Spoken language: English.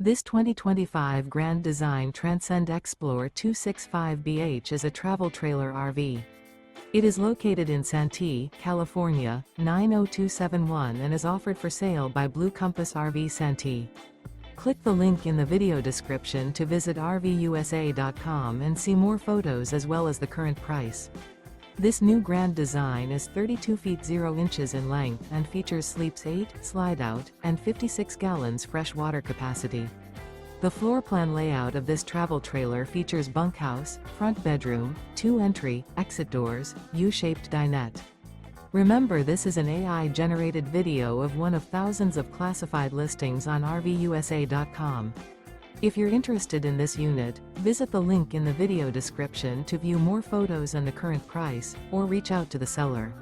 This 2025 Grand Design Transcend Xplor 265BH is a travel trailer RV. It is located in Santee, California, 90271 and is offered for sale by Blue Compass RV Santee. Click the link in the video description to visit RVUSA.com and see more photos as well as the current price. This new Grand Design is 32 feet 0 inches in length and features sleeps 8, slide-out, and 56 gallons fresh water capacity. The floor plan layout of this travel trailer features bunkhouse, front bedroom, 2 entry, exit doors, U-shaped dinette. Remember, this is an AI-generated video of one of thousands of classified listings on RVUSA.com. If you're interested in this unit, visit the link in the video description to view more photos and the current price, or reach out to the seller.